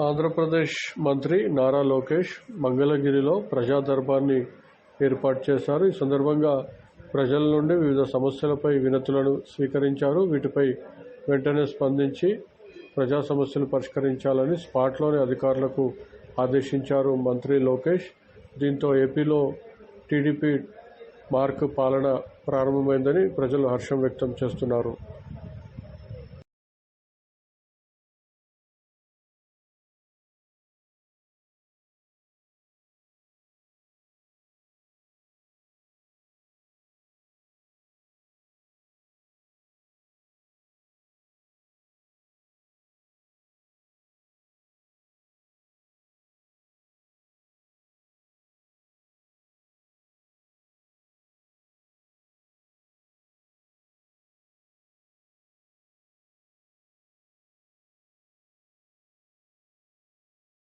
ఆంధ్రప్రదేశ్ మంత్రి నారా లోకేష్ మంగళగిరిలో ప్రజా దర్బార్ని ఏర్పాటు చేశారు. ఈ సందర్భంగా ప్రజల నుండి వివిధ సమస్యలపై వినతులను స్వీకరించారు. వీటిపై వెంటనే స్పందించి ప్రజా సమస్యలు పరిష్కరించాలని స్పాట్లోని అధికారులకు ఆదేశించారు మంత్రి లోకేష్. దీంతో ఏపీలో టీడీపీ మార్క్ పాలన ప్రారంభమైందని ప్రజలు హర్షం వ్యక్తం చేస్తున్నారు.